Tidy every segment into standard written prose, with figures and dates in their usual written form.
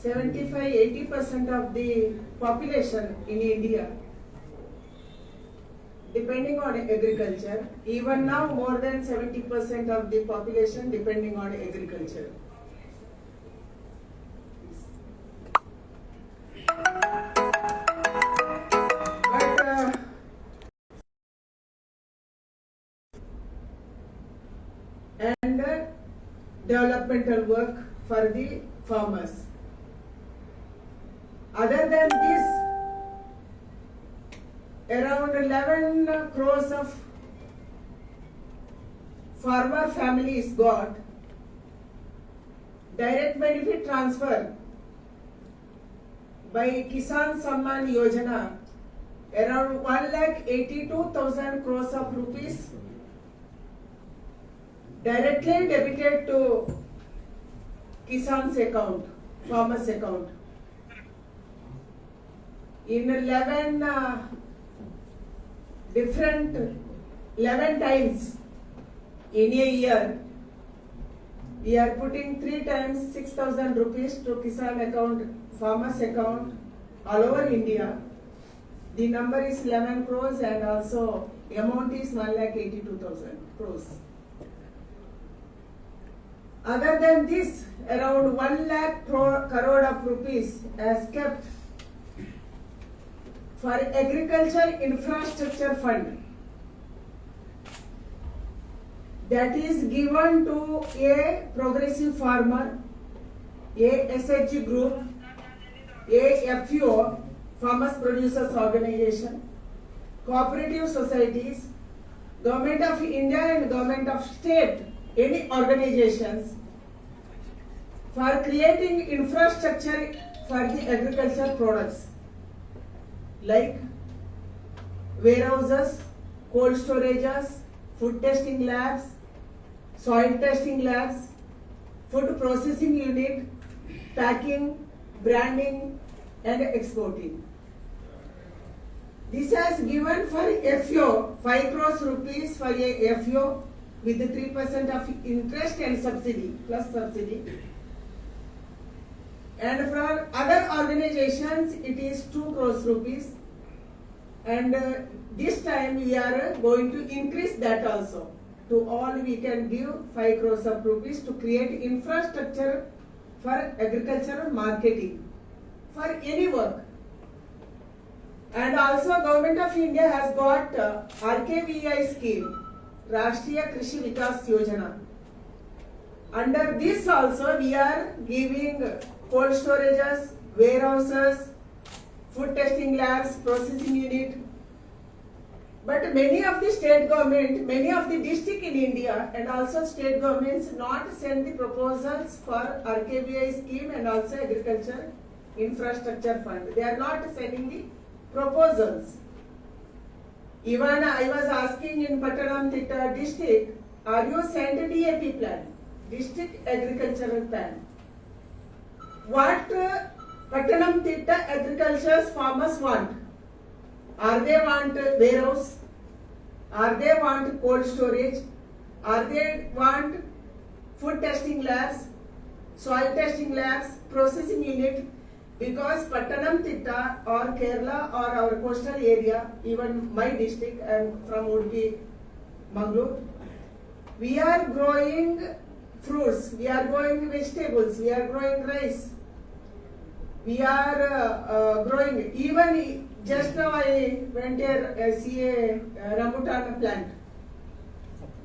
75-80% of the population in India depending on agriculture. Even now, more than 70% of the population depending on agriculture. And developmental work for the farmers. Other than this, around 11 crores of farmer families got direct benefit transfer by Kisan Samman Yojana, around 1,82,000 crores of rupees directly debited to Kisan's account, farmer's account. In 11 times in a year, we are putting 3 times 6,000 rupees to Kisan account, farmer's account all over India. The number is 11 crores and also amount is 1,82,000 crores. Other than this, around 1 lakh crore of rupees as kept for agriculture infrastructure fund that is given to a progressive farmer, a SHG group, a FPO, farmers producers organization, cooperative societies, government of India and government of state, any organizations for creating infrastructure for the agriculture products like warehouses, cold storages, food testing labs, soil testing labs, food processing unit, packing, branding and exporting. This has given for FO 5 crores rupees for a FO with 3% of interest and subsidy plus subsidy. And for other organizations it is 2 crores rupees, and this time we are going to increase that also. To all we can give 5 crores of rupees to create infrastructure for agricultural marketing for any work. And also Government of India has got RKV scheme, Rashtriya Krishi Vikas Yojana. Under this also we are giving cold storages, warehouses, food testing labs, processing unit. But many of the state government, many of the district in India and also state governments not send the proposals for RKV scheme and also agriculture infrastructure fund. They are not sending the proposals. Even I was asking in Pathanamthitta district, are you sent DAP plan, district agricultural plan? What Pathanamthitta agriculture farmers want? Are they want warehouse? Are they want cold storage? Are they want food testing labs, soil testing labs, processing unit? Because Pathanamthitta or Kerala or our coastal area, even my district, I am from Udupi, Mangalore, we are growing fruits, we are growing vegetables, we are growing rice, we are growing, even just now I went there see a rambutan plant,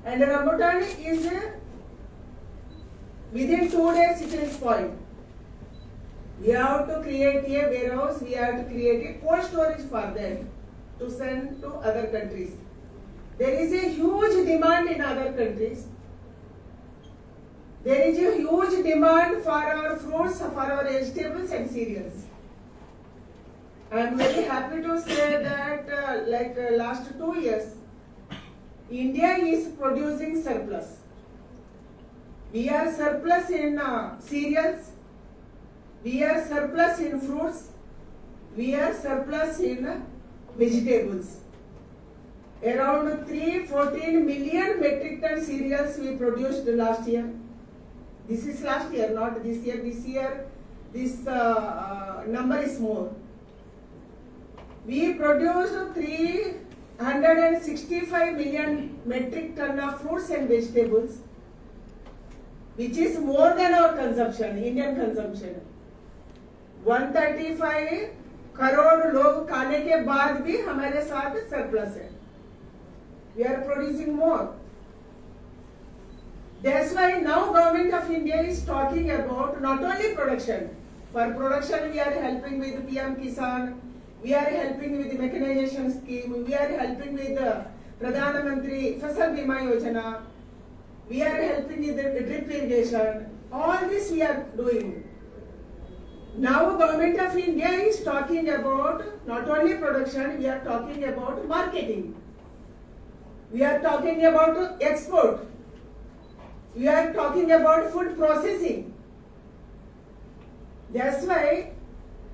and rambutan is within 2 days it will spoil. We have to create a warehouse, we have to create a cold storage for them to send to other countries. There is a huge demand in other countries. There is a huge demand for our fruits, for our vegetables and cereals. I am very happy to say that last 2 years, India is producing surplus. We are surplus in cereals, we are surplus in fruits, we are surplus in vegetables. Around 314 million metric ton cereals we produced last year. This is last year, not this year. This year this number is more. We produced 365 million metric ton of fruits and vegetables, which is more than our consumption, Indian consumption. 135 crore लोग खाने के बाद भी हमारे साथ surplus है. We are producing more. That's why now Government of India is talking about not only production. For production we are helping with PM Kisan, we are helping with the mechanization scheme, we are helping with the Pathanamthitta Fasal Bima Yojana, we are helping with the drip irrigation. All this we are doing. Now Government of India is talking about not only production, we are talking about marketing. We are talking about export. We are talking about food processing. That's why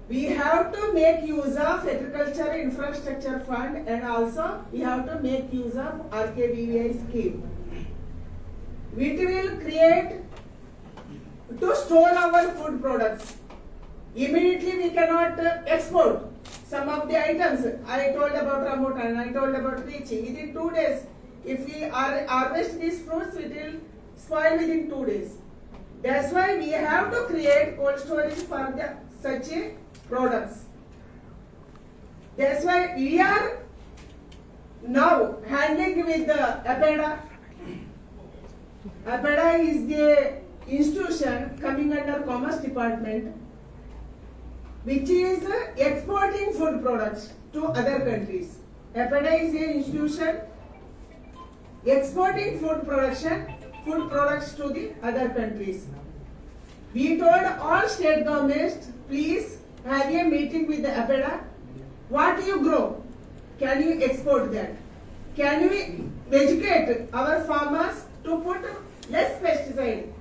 we have to make use of Agriculture Infrastructure Fund, and also we have to make use of RKV scheme. Which will create to store our food products. Immediately we cannot export some of the items. I told about rambutan, I told about lychee. Within 2 days, if we harvest these fruits, it will spoil within 2 days. That's why we have to create cold storage for such products. That's why we are now handling with the APEDA. APEDA is the institution coming under Commerce Department, which is exporting food products to other countries. APEDA is an institution exporting food products to the other countries. We told all state governments, please have a meeting with the APEDA. What you grow, can you export that? Can we educate our farmers to put less pesticide?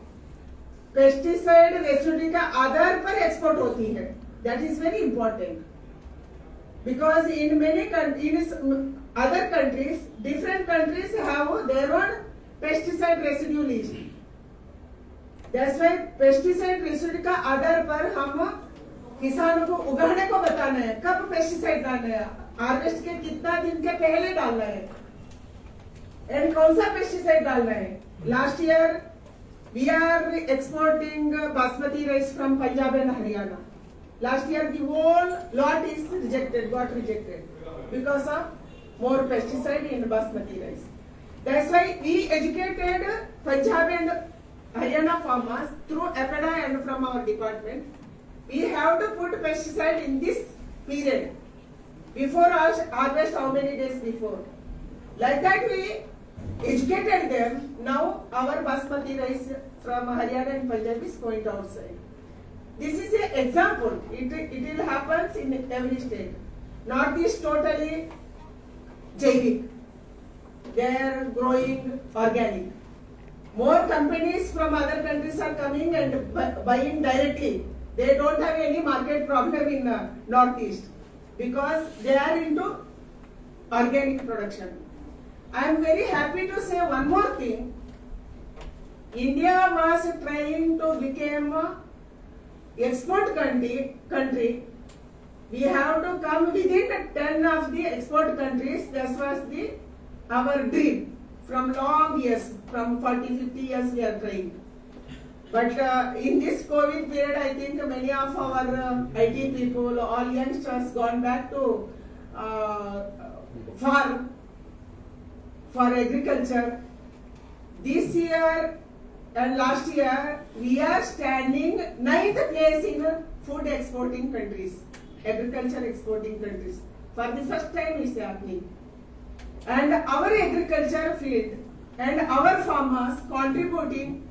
Pesticide residue का आधार पर export होती है. That is very important, because in many other countries, different countries have their own pesticide residue list. That's why pesticide residue का आधार पर हम किसानों को उगाने को बताना है, कब पेस्टिसाइड डालना है, हार्वेस्ट के कितना दिन के पहले डालना है, एंड कौन सा पेस्टिसाइड डालना है. Last year we are exporting basmati rice from Punjab and Haryana. Last year the whole lot is got rejected because of more pesticide in basmati rice. That's why we educated Punjab and Haryana farmers through APEDA and from our department. We have to put pesticide in this period. Before harvest, how many days before? Like that we educated them. Now our basmati rice from Haryana and Punjab is going outside. This is an example. It will happen in every state. Northeast totally jaivic. They are growing organic. More companies from other countries are coming and buying directly. They don't have any market problem in Northeast because they are into organic production. I am very happy to say one more thing. India was trying to become export country. We have to come within 10 of the export countries. That was our dream from long years, from 40-50 years we are trying. But in this COVID period, I think many of our IT people, all youngsters gone back to farm for agriculture. This year and last year, we are standing 9th place in food exporting countries, agriculture exporting countries. For the first time it's happening. And our agriculture field and our farmers contributing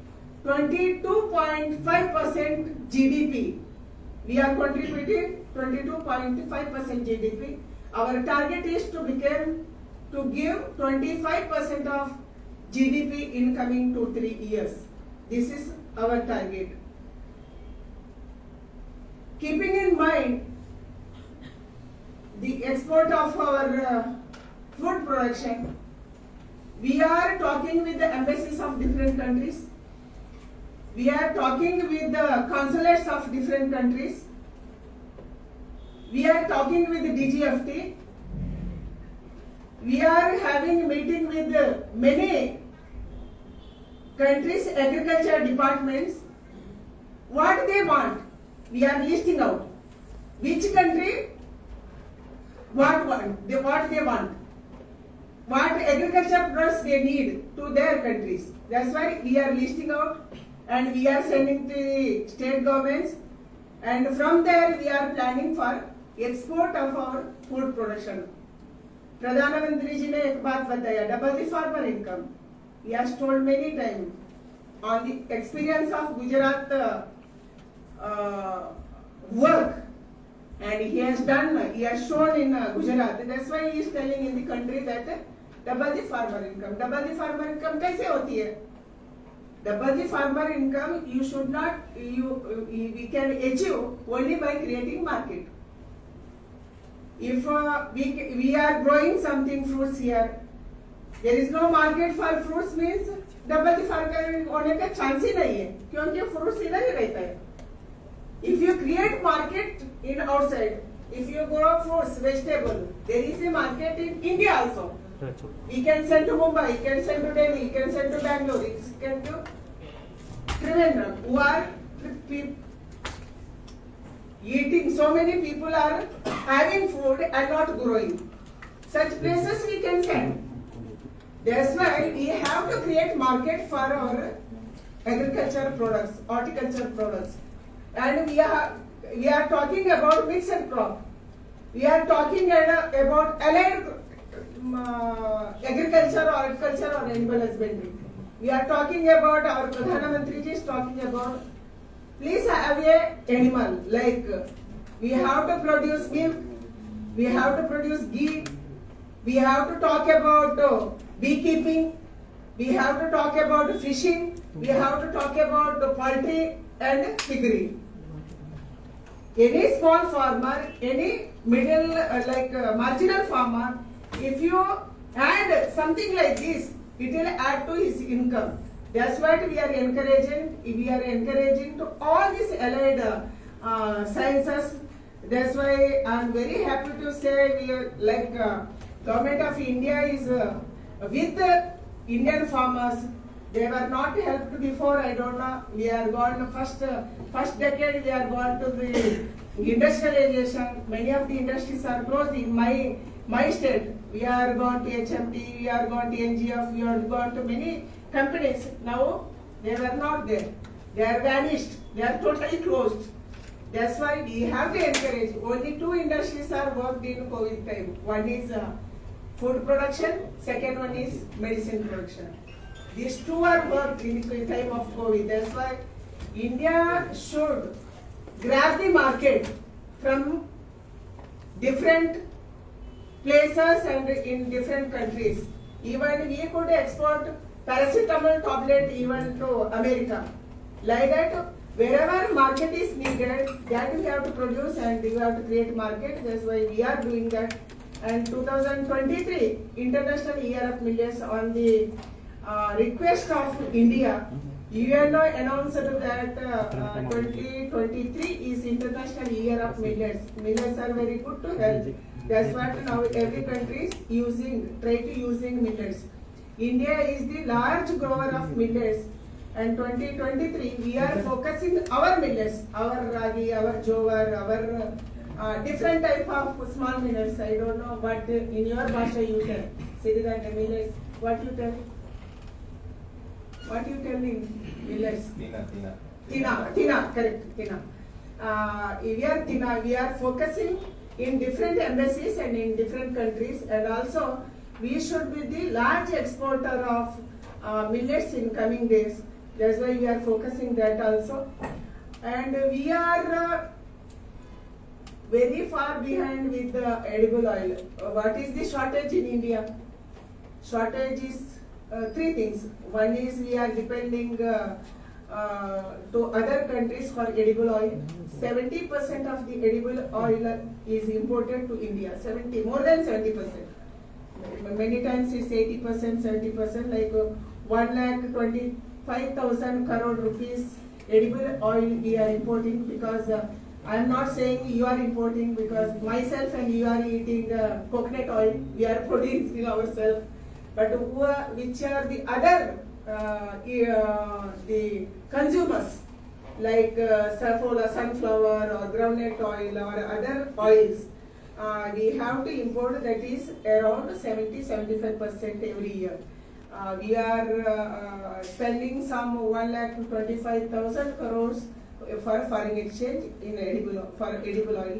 22.5% GDP. We are contributing 22.5% GDP. Our target is to give 25% of GDP in coming 2-3 years. This is our target. Keeping in mind the export of our food production, we are talking with the embassies of different countries. We are talking with the consulates of different countries. We are talking with the DGFT. We are having meeting with many countries' agriculture departments. What they want, we are listing out. Which country, what they want. What agriculture products they need to their countries. That's why we are listing out and we are sending to the state governments, and from there we are planning for export of our food production. Pradhanamantri ji ne ek baat bataya, double the farmer income. He has told many times on the experience of Gujarat work, and he has shown in Gujarat. That's why he is telling in the country that double the farmer income. Double the farmer income कैसे होती है? Double the farmer income you should not, we can achieve only by creating market. If we are growing something fruits here, there is no market for fruits means double the farmer होने का chance ही नहीं है, क्योंकि fruits इधर ही रहता है. If you create market in outside, if you grow fruits, vegetable, there is a market in India also. We can send to Mumbai, you can send to Delhi, you can send to Bangalore, you can to Trivandrum, who are eating. So many people are having food and not growing. Such places we can send. That's why we have to create market for our agriculture products, horticulture products. And we are talking about mixed crop. We are talking about allied agriculture, horticulture or animal husbandry. We are talking about, our Pathanamthitta ji is talking about, please have a animal, like we have to produce milk, we have to produce ghee, we have to talk about beekeeping, we have to talk about fishing, we have to talk about poultry and piggery. Any small farmer, any middle, marginal farmer, if you add something like this, it will add to his income. That's what we are encouraging. We are encouraging to all these allied sciences. That's why I am very happy to say we are Government of India is with the Indian farmers. They were not helped before. I don't know. We are going first decade. We are going to the industrialization. Many of the industries are closed in my state. We are going to HMT. We are going to NGF. We are going to many companies. Now they were not there. They are vanished. They are totally closed. That's why we have to encourage. Only two industries are worked in COVID time. One is food production. Second one is medicine production. These two are worked in time of COVID. That's why India should grab the market from different places and in different countries. Even we could export paracetamol tablet even to America. Like that, wherever market is needed, that we have to produce and we have to create market. That's why we are doing that. And 2023 International Year of Millets, on the request of India, UNO announced that 2023 is International Year of Millets. Millets are very good to health. That's what now every country is try to using millets. India is the large grower of millets, and 2023 we are focusing our millets, our ragi, our jowar, our different type of small millets. I don't know what in your bhasha you tell. Siridhanya millets. What you tell? What you tell in millets? Tina, correct, tina. We are focusing in different embassies and in different countries, and also we should be the large exporter of millets in coming days. That's why we are focusing that also. And we are very far behind with the edible oil. What is the shortage in India? Shortage is three things. One is we are depending to other countries for edible oil. 70% of the edible oil is imported to India. More than 70%. Many times it's 80%, 70%. Like 1,25,000 crore rupees edible oil we are importing, because I am not saying you are importing, because myself and you are eating coconut oil, we are producing ourselves. But which are the other the consumers, like sunflower or groundnut oil or other oils, we have to import, that is around 70-75% every year. We are spending some 1,25,000 crores for foreign exchange in edible oil.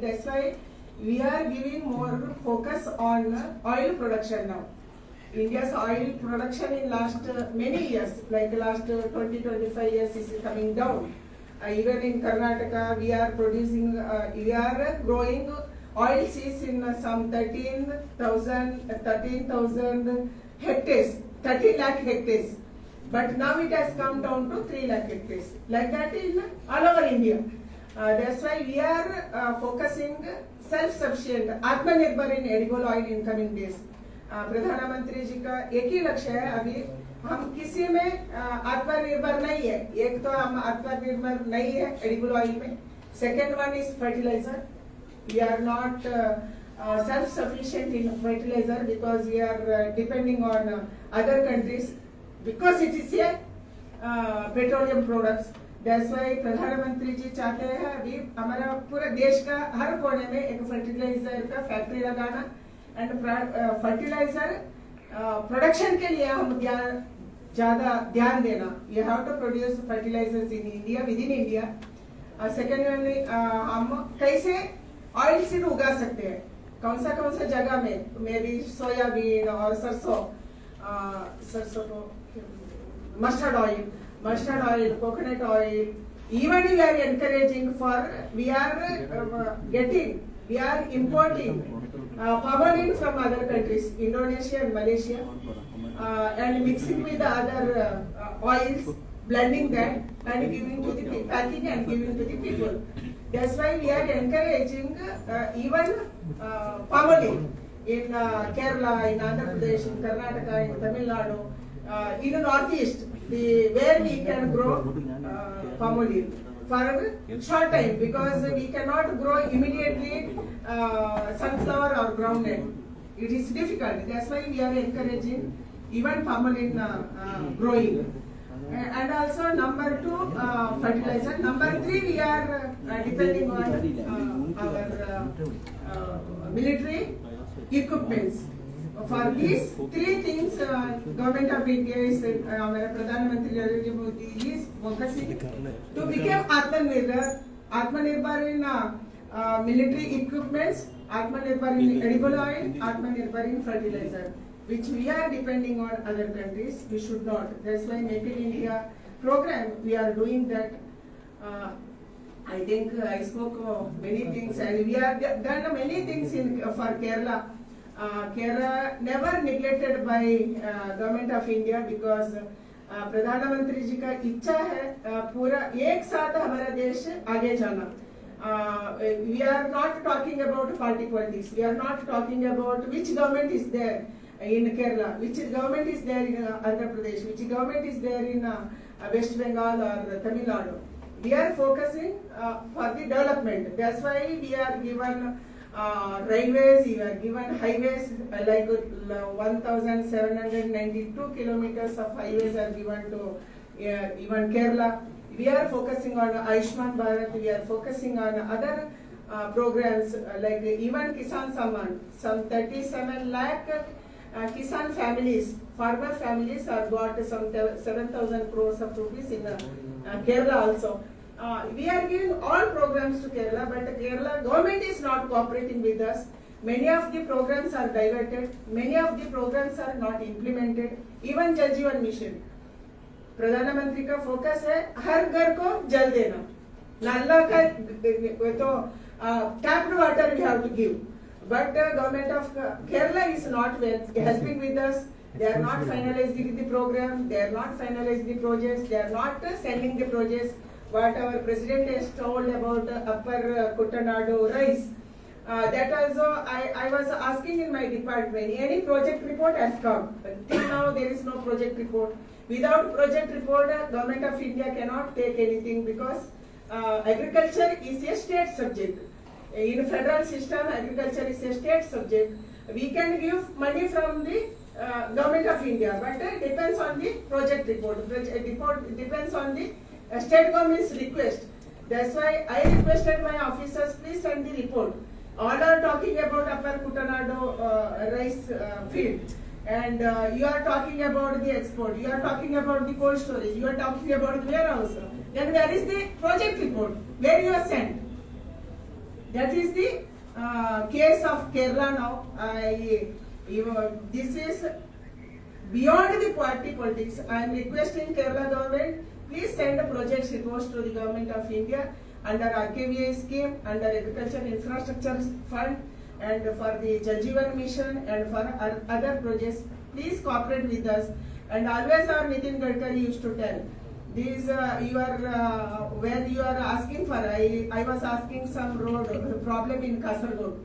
That's why we are giving more focus on oil production now. India's oil production in last many years, like last 20-25 years, is coming down. Even in Karnataka, we are producing, we are growing oil seeds in some 13,000 hectares, 30 lakh hectares. But now it has come down to 3 lakh hectares. Like that in all over India. That's why we are focusing self-sufficient, Atmanirbhar in edible oil in coming days. प्रधानमंत्री जी का एक ही लक्ष्य है, अभी हम किसी में आत्मनिर्भर नहीं है. एक तो हम आत्मनिर्भर नहीं है एडिबल ऑयल में. Second one is fertiliser. We are not self-sufficient in fertilizer because we are depending on other countries, because it is a petroleum products. That's why प्रधानमंत्री जी चाहते हैं अभी हमारा पूरा देश का हर कोने में एक फर्टिलाइजर का फैक्ट्री लगाना. एंड फर्टिलाइजर प्रोडक्शन के लिए हम ज्यादा ध्यान देना. You have to produce fertilisers in India, within India. Second हम कैसे ऑयल सीड उगा सकते हैं, कौन सा जगह में, मे बी सोयाबीन और सरसों को mustard oil, coconut oil. Even we are encouraging for, we are importing palm oil from other countries, Indonesia and Malaysia, and mixing with the other oils, blending that and giving to the packing and giving to the people. That's why we are encouraging even palm oil in Kerala, in Andhra Pradesh, in Karnataka, in Tamil Nadu, in the northeast, where we can grow palm oil for a short time, because we cannot grow immediately sunflower or groundnut. It is difficult. That's why we are encouraging even palm oil growing. And also number 2, fertilizer. Number 3, we are depending on our military equipments. For these 3 things, Government of India is, Pradhanamantri Narendra Modi is focusing to become Atmanirbhar in military equipments, Atmanirbhar in edible oil, Atmanirbhar in fertilizer, which we are depending on other countries. We should not. That's why Make in India program, we are doing that. I think I spoke of many things, and we have done many things for Kerala. Kerala never neglected by Government of India, because प्रधानमंत्री जी का इच्छा है पूरा एक साथ हमारा देश आगे जाना. We are not talking about party politics. We are not talking about which government is there in Kerala, which government is there in Andhra Pradesh, which government is there in West Bengal or Tamil Nadu. We are focusing for the development. That's why we are given railways, we are given highways, like 1,792 kilometers of highways are given to even Kerala. We are focusing on Ayushman Bharat, we are focusing on other programs, like even Kisan Samman. Some 37 lakh Kisan families, farmer families are got some 7,000 crores of rupees in Kerala also. We are giving all programs to Kerala, but Kerala government is not cooperating with us. Many of the programs are diverted, many of the programs are not implemented. Even Jal Jeevan Mission, प्रधानमंत्री का focus है हर घर को जल देना. नाला का तो tapped water we have to give, but government of Kerala is not helping with us. They are not finalizing the program, they are not finalizing the projects, they are not sending the projects. What our president has told about Upper Kuttanadu rice, that also I was asking in my department, any project report has come, but till now there is no project report. Without project report, Government of India cannot take anything because agriculture is a state subject. In federal system, agriculture is a state subject. We can give money from the Government of India, but it depends on the project report. Report depends on the state government's request. That's why I requested my officers, please send the report. All are talking about Upper Kutanadu rice field, and you are talking about the export, you are talking about the cold storage, you are talking about the warehouse. Then where is the project report? Where you are sent? That is the case of Kerala now. This is beyond the party politics. I am requesting Kerala government, please send the project reports to the Government of India under RKV Scheme, under Agriculture Infrastructure Fund, and for the Jal Jeevan Mission and for other projects. Please cooperate with us. And always our Nitin Gadkari used to tell, these where you are asking for, I was asking some road problem in Kasaragod.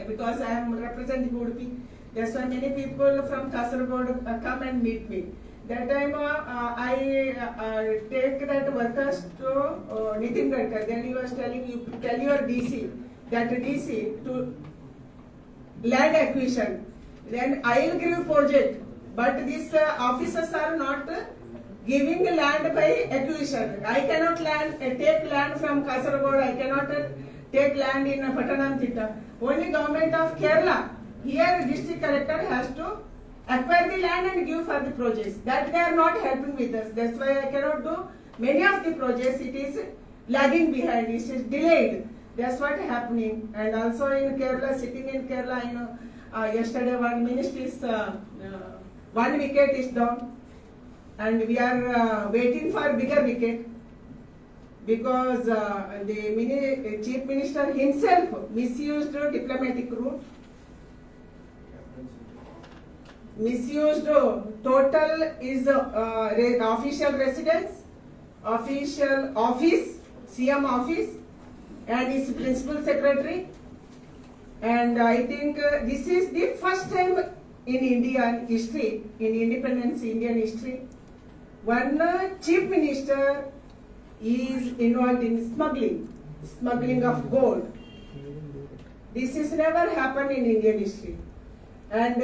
Because I am representing Udupi, that's why many people from Kasaragod come and meet me. That time I take that workers to Nitin Gadkari. Then he was telling you, tell your DC, that DC to land acquisition. Then I will give project, but these officers are not giving land by acquisition. I cannot take land from Kasaragod. I cannot take land in Pathanamthitta. Only Government of Kerala. Here district collector has to acquire the land and give for the projects. That they are not helping with us. That's why I cannot do many of the projects. It is lagging behind. It is delayed. That's what is happening. And also in Kerala, sitting in Kerala, yesterday one ministry is 1 wicket is down, and we are waiting for bigger wicket because the chief minister himself misused diplomatic route. Misused total is official residence, official office, CM office, and his principal secretary. And I think this is the first time in Indian history, in independence Indian history, one chief minister is involved in smuggling of gold. This has never happened in Indian history. And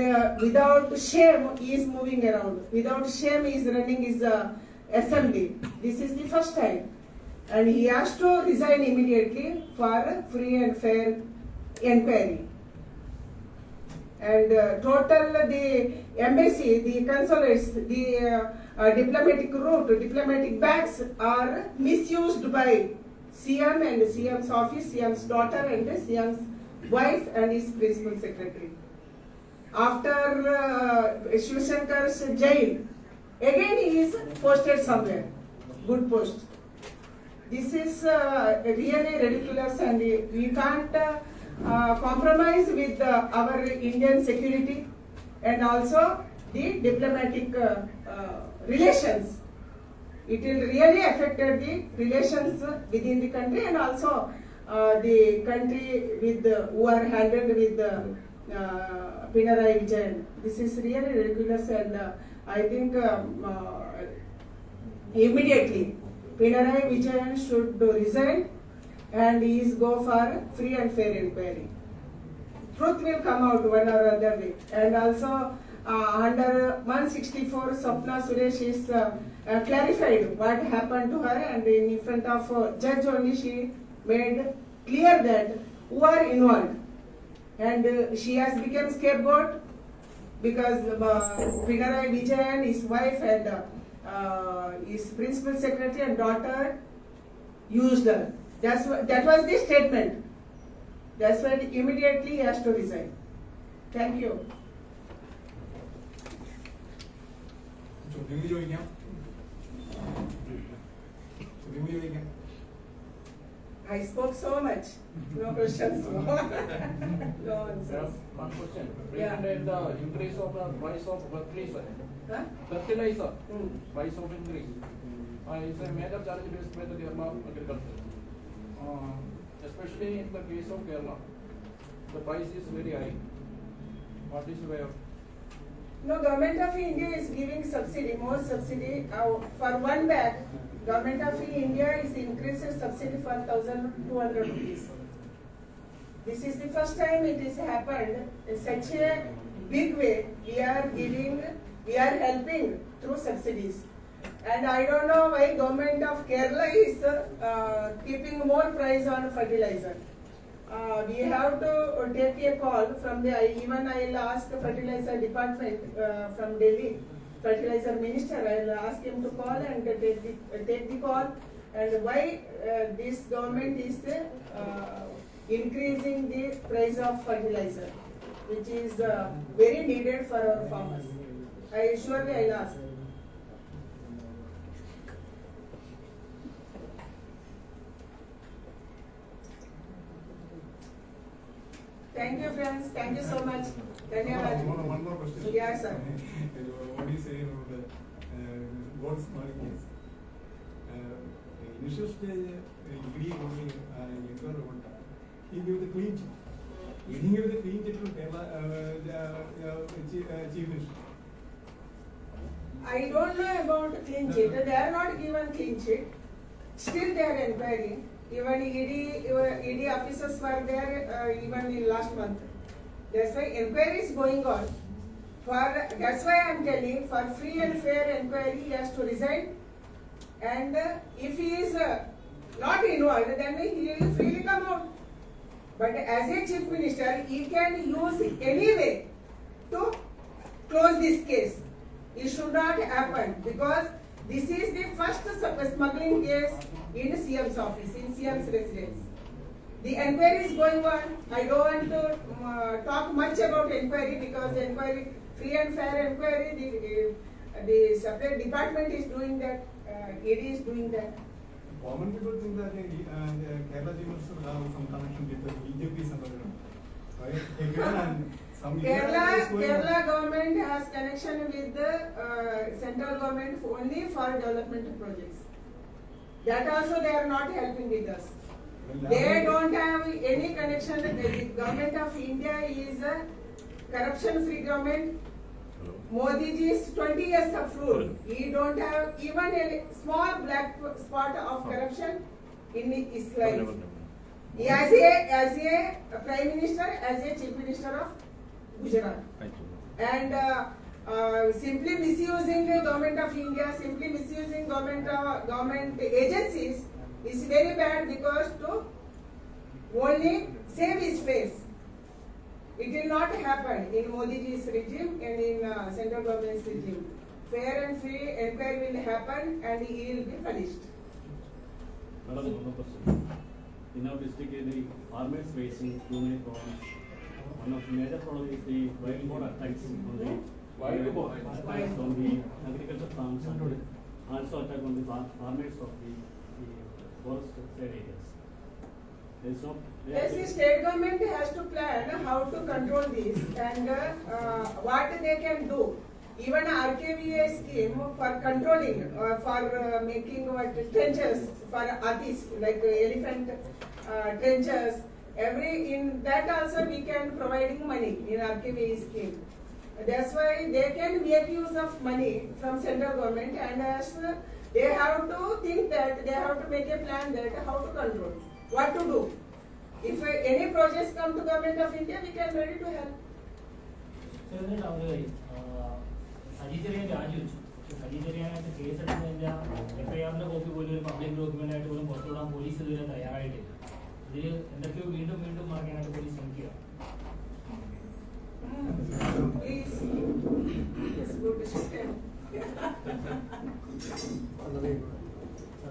without shame, he is moving around. Without shame, he is running his assembly. This is the first time. And he has to resign immediately for free and fair inquiry. And total the embassy, the consulates, the diplomatic route, diplomatic bags are misused by CM and CM's office, CM's daughter and CM's wife and his principal secretary. After Shiv Shankar's jail, again he is posted somewhere, good post. This is really ridiculous, and we can't compromise with our Indian security and also the diplomatic relations. It will really affect the relations within the country and also the country with who are handled with Pinarayi Vijayan. This is really ridiculous, and I think immediately Pinarayi Vijayan should resign and he is go for free and fair inquiry. Truth will come out one or other day. And also under 164, Sapna Suresh is clarified what happened to her, and in front of judge only she made clear that who are involved. And she has become scapegoat because Pinarayi Vijayan, his wife and his principal secretary and daughter used her. That was the statement. That's why immediately he has to resign. Thank you. I spoke so much. No questions. No answers. One question. Yeah. The increase of the price of fertilizer. Huh? Fertilizer. Price of increase. Is a major challenge faced by the Kerala agriculture. Especially in the case of Kerala, the price is very high. What is your No, Government of India is giving subsidy, more subsidy. For one bag, Government of India is increasing subsidy for 1,200 rupees. This is the first time it has happened in such a big way. We are helping through subsidies. And I don't know why Government of Kerala is keeping more price on fertilizer. We have to take a call from even I'll ask the fertilizer department from Delhi, fertilizer minister, I'll ask him to call and take the call, and why this government is increasing the price of fertilizer, which is very needed for our farmers. I'll ask. Thank you, friends. Thank you so much. One more question. Yes, sir. What do you say about the God's money case? Initial stage, he gave the clean chit. He didn't give the clean chit to Chief Minister. I don't know about clean chit. They are not given clean chit. Still they are inquiring. Even ED officers were there even in last month. That's why inquiry is going on. That's why I am telling, for free and fair inquiry he has to resign. And if he is not involved, then he will freely come out. But as a chief minister, he can use any way to close this case. It should not happen because this is the first smuggling case in CM's office, in CM's residence. The inquiry is going on. I don't want to talk much about inquiry because inquiry, free and fair inquiry, the separate department is doing that, ED is doing that. Common people think that Kerala Minister have some connection with the BJP Kerala government has connection with the central government only for development projects. That also they are not helping with us. They don't have any connection. The government of India is a corruption-free government. Modi ji's 20 years of rule. He don't have even a small black spot of corruption in his life. He as a prime minister, as a chief minister of Gujarat, and simply misusing the government of India, simply misusing government agencies is very bad because to only save his face. It will not happen in Modi ji's regime and in central government's regime. Fair and free inquiry will happen and he will be punished. Madam, one more question. In our district, the farmers facing too many problems. One of the major problems is the wild boar attacks on the attacks on the agriculture farms and also attack on the farmers of the forest side areas. Yes, the state government has to plan how to control this and what they can do. Even RKV scheme for controlling, for making trenches for artists like elephant trenches. In that also we can providing money in RKV scheme. That's why they can make use of money from central government, and as they have to think that they have to make a plan that how to control, what to do. If any projects come to government of India, we can ready to help. Sajidarian Raju, Sajidarian at the case at India, if I am the public document at Home police, they and the few window market at police in here. Please, it's good to sit.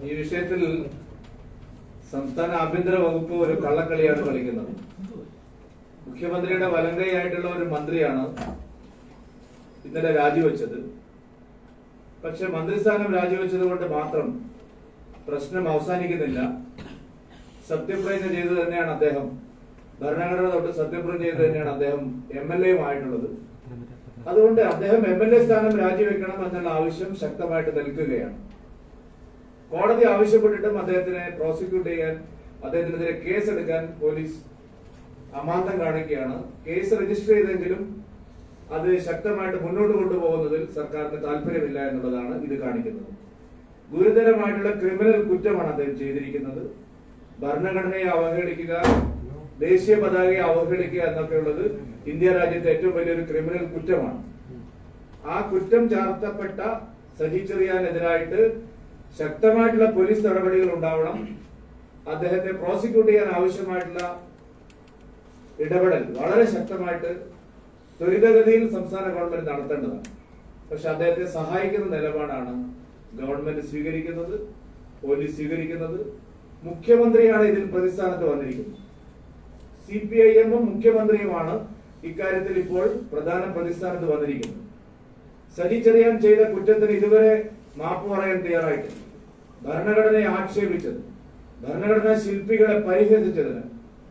ഈ വിഷയത്തിൽ സംസ്ഥാന ആഭ്യന്തര വകുപ്പ് ഒരു കള്ളക്കളിയാണ് കളിക്കുന്നത്. മുഖ്യമന്ത്രിയുടെ വലങ്കൈയായിട്ടുള്ള ഒരു മന്ത്രിയാണ് ഇന്നലെ രാജിവെച്ചത്. പക്ഷെ മന്ത്രിസ്ഥാനം രാജിവെച്ചത് കൊണ്ട് മാത്രം പ്രശ്നം അവസാനിക്കുന്നില്ല. സത്യപ്രതിജ്ഞ ചെയ്ത് തന്നെയാണ് അദ്ദേഹം, ഭരണഘടന തൊട്ട് സത്യപ്രതിജ്ഞ ചെയ്ത് തന്നെയാണ് അദ്ദേഹം MLA ആയിട്ടുള്ളത്. അതുകൊണ്ട് അദ്ദേഹം MLA സ്ഥാനം രാജിവെക്കണം എന്നുള്ള ആവശ്യം ശക്തമായിട്ട് നിൽക്കുകയാണ്. കോടതി ആവശ്യപ്പെട്ടിട്ടും അദ്ദേഹത്തിനെ പ്രോസിക്യൂട്ട് ചെയ്യാൻ, അദ്ദേഹത്തിനെതിരെ കേസെടുക്കാൻ പോലീസ് അമാന്തം കാണിക്കുകയാണ്. കേസ് രജിസ്റ്റർ ചെയ്തെങ്കിലും അത് ശക്തമായിട്ട് മുന്നോട്ട് കൊണ്ടുപോകുന്നതിൽ സർക്കാരിന് താല്പര്യമില്ല എന്നുള്ളതാണ് ഇത് കാണിക്കുന്നത്. ഗുരുതരമായിട്ടുള്ള ക്രിമിനൽ കുറ്റമാണ് അദ്ദേഹം ചെയ്തിരിക്കുന്നത്. ഭരണഘടനയെ അവഹേളിക്കുക, ദേശീയ പതാകയെ അവഹേളിക്കുക എന്നൊക്കെയുള്ളത് ഇന്ത്യ രാജ്യത്തെ ഏറ്റവും വലിയൊരു ക്രിമിനൽ കുറ്റമാണ്. ആ കുറ്റം ചാർത്തപ്പെട്ട സജി ചെറിയാനെതിരായിട്ട് ശക്തമായിട്ടുള്ള പോലീസ് നടപടികൾ ഉണ്ടാവണം. അദ്ദേഹത്തെ പ്രോസിക്യൂട്ട് ചെയ്യാൻ ആവശ്യമായിട്ടുള്ള ഇടപെടൽ വളരെ ശക്തമായിട്ട് ത്വരിതഗതിയിൽ സംസ്ഥാന ഗവൺമെന്റ് നടത്തേണ്ടതാണ്. പക്ഷെ അദ്ദേഹത്തെ സഹായിക്കുന്ന നിലപാടാണ് ഗവൺമെന്റ് സ്വീകരിക്കുന്നത്, പോലീസ് സ്വീകരിക്കുന്നത്. മുഖ്യമന്ത്രിയാണ് ഇതിൽ പ്രതിസ്ഥാനത്ത് വന്നിരിക്കുന്നത്. CPIM മുഖ്യമന്ത്രിയുമാണ് ഇക്കാര്യത്തിൽ ഇപ്പോൾ പ്രധാന പ്രതിസ്ഥാനത്ത് വന്നിരിക്കുന്നത്. സജി ചെറിയാൻ ചെയ്ത കുറ്റത്തിന് ഇതുവരെ മാപ്പ് പറയാൻ തയ്യാറായിട്ടില്ല. ഭരണഘടനയെ ആക്ഷേപിച്ചത്, ഭരണഘടനാ ശില്പികളെ പരിഹസിച്ചതിന്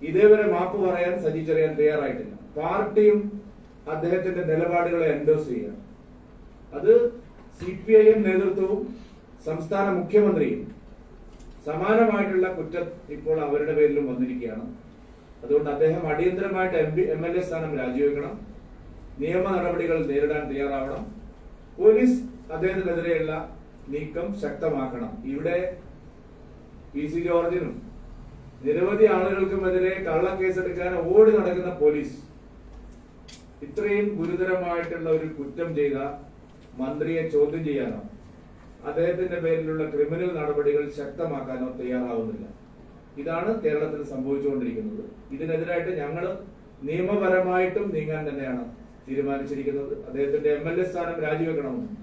ഇതേവരെ മാപ്പ് പറയാൻ സജി ചെറിയാൻ തയ്യാറായിട്ടില്ല. പാർട്ടിയും അദ്ദേഹത്തിന്റെ നിലപാടുകളെ എൻഡോസ് ചെയ്യണം. അത് CPIM നേതൃത്വവും സംസ്ഥാന മുഖ്യമന്ത്രിയും സമാനമായിട്ടുള്ള കുറ്റം ഇപ്പോൾ അവരുടെ പേരിലും വന്നിരിക്കുകയാണ്. അതുകൊണ്ട് അദ്ദേഹം അടിയന്തരമായിട്ട് MLA സ്ഥാനം രാജിവെക്കണം, നിയമ നടപടികൾ നേരിടാൻ തയ്യാറാവണം, പോലീസ് അദ്ദേഹത്തിനെതിരെയുള്ള നീക്കം ശക്തമാക്കണം. ഇവിടെ PC ജോർജിനും നിരവധി ആളുകൾക്കുമെതിരെ കള്ളക്കേസെടുക്കാൻ ഓടി നടക്കുന്ന പോലീസ് ഇത്രയും ഗുരുതരമായിട്ടുള്ള ഒരു കുറ്റം ചെയ്ത മന്ത്രിയെ ചോദ്യം ചെയ്യാനോ അദ്ദേഹത്തിന്റെ പേരിലുള്ള ക്രിമിനൽ നടപടികൾ ശക്തമാക്കാനോ തയ്യാറാവുന്നില്ല. ഇതാണ് കേരളത്തിൽ സംഭവിച്ചുകൊണ്ടിരിക്കുന്നത്. ഇതിനെതിരായിട്ട് ഞങ്ങൾ നിയമപരമായിട്ടും നീങ്ങാൻ തന്നെയാണ് തീരുമാനിച്ചിരിക്കുന്നത്. അദ്ദേഹത്തിന്റെ MLA സ്ഥാനം രാജിവെക്കണമെന്നും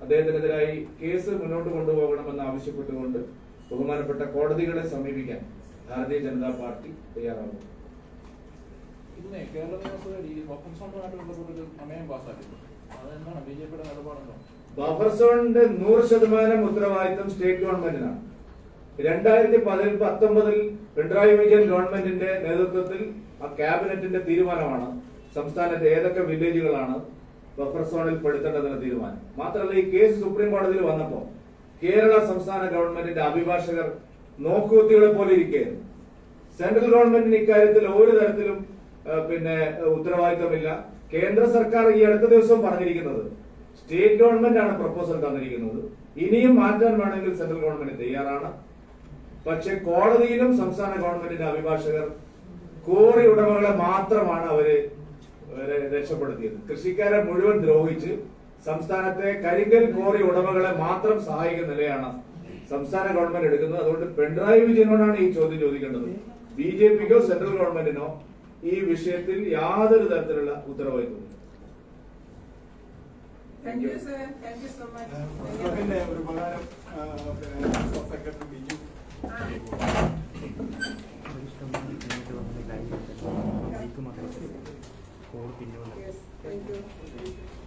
അദ്ദേഹത്തിനെതിരായി കേസ് മുന്നോട്ട് കൊണ്ടുപോകണമെന്ന് ആവശ്യപ്പെട്ടുകൊണ്ട് ബഹുമാനപ്പെട്ട കോടതികളെ സമീപിക്കാൻ ഭാരതീയ ജനതാ പാർട്ടി തയ്യാറാകുന്നു. ഇന്നേ കേരള നിയമസഭയിൽ ഈ ബഫർ സോണുമായിട്ട് ബന്ധപ്പെട്ടൊരു പ്രമേയം പാസ്സാക്കിയിട്ടുണ്ട്. അതെന്താണ് BJPയുടെ നിലപാടുണ്ടോ? ബഫർ സോണിന്റെ 100% ഉത്തരവാദിത്തം സ്റ്റേറ്റ് ഗവൺമെന്റിനാണ്. 2019 പിണറായി വിജയൻ ഗവൺമെന്റിന്റെ നേതൃത്വത്തിൽ ആ ക്യാബിനറ്റിന്റെ തീരുമാനമാണ് സംസ്ഥാനത്തെ ഏതൊക്കെ വില്ലേജുകളാണ് ബഫർ സോണിൽ പെടുത്തേണ്ടതെന്ന തീരുമാനം. മാത്രമല്ല, ഈ കേസ് സുപ്രീം കോടതിയിൽ വന്നപ്പോൾ കേരള സംസ്ഥാന ഗവൺമെന്റിന്റെ അഭിഭാഷകർ നോക്കുകുത്തികളെ പോലെ ഇരിക്കുകയായിരുന്നു. സെൻട്രൽ ഗവൺമെന്റിന് ഇക്കാര്യത്തിൽ ഒരു തരത്തിലും ഉത്തരവാദിത്തമില്ല. കേന്ദ്ര സർക്കാർ ഈ അടുത്ത ദിവസം പറഞ്ഞിരിക്കുന്നത് സ്റ്റേറ്റ് ഗവൺമെന്റ് ആണ് പ്രപ്പോസൽ തന്നിരിക്കുന്നത്. ഇനിയും മാറ്റാൻ വേണമെങ്കിൽ സെൻട്രൽ ഗവൺമെന്റ് തയ്യാറാണ്. പക്ഷെ കോടതിയിലും സംസ്ഥാന ഗവൺമെന്റിന്റെ അഭിഭാഷകർ കോറി ഉടമകളെ മാത്രമാണ് അവര് രക്ഷപ്പെടുത്തിയത്. കൃഷിക്കാരെ മുഴുവൻ ദ്രോഹിച്ച് സംസ്ഥാനത്തെ കരിങ്കൽ കോറി ഉടമകളെ മാത്രം സഹായിക്കുന്ന നിലയാണ് സംസ്ഥാന ഗവൺമെന്റ് എടുക്കുന്നത്. അതുകൊണ്ട് പിണറായി വിജയനോടാണ് ഈ ചോദ്യം ചോദിക്കേണ്ടത്. BJPക്കോ സെൻട്രൽ ഗവൺമെന്റിനോ ഈ വിഷയത്തിൽ യാതൊരു തരത്തിലുള്ള ഉത്തരവാദിത്വമില്ല. Thank you, sir. Thank you so much. പിന്നെ ഒരു ഉപകാരം secretary Biju Yes, thank you.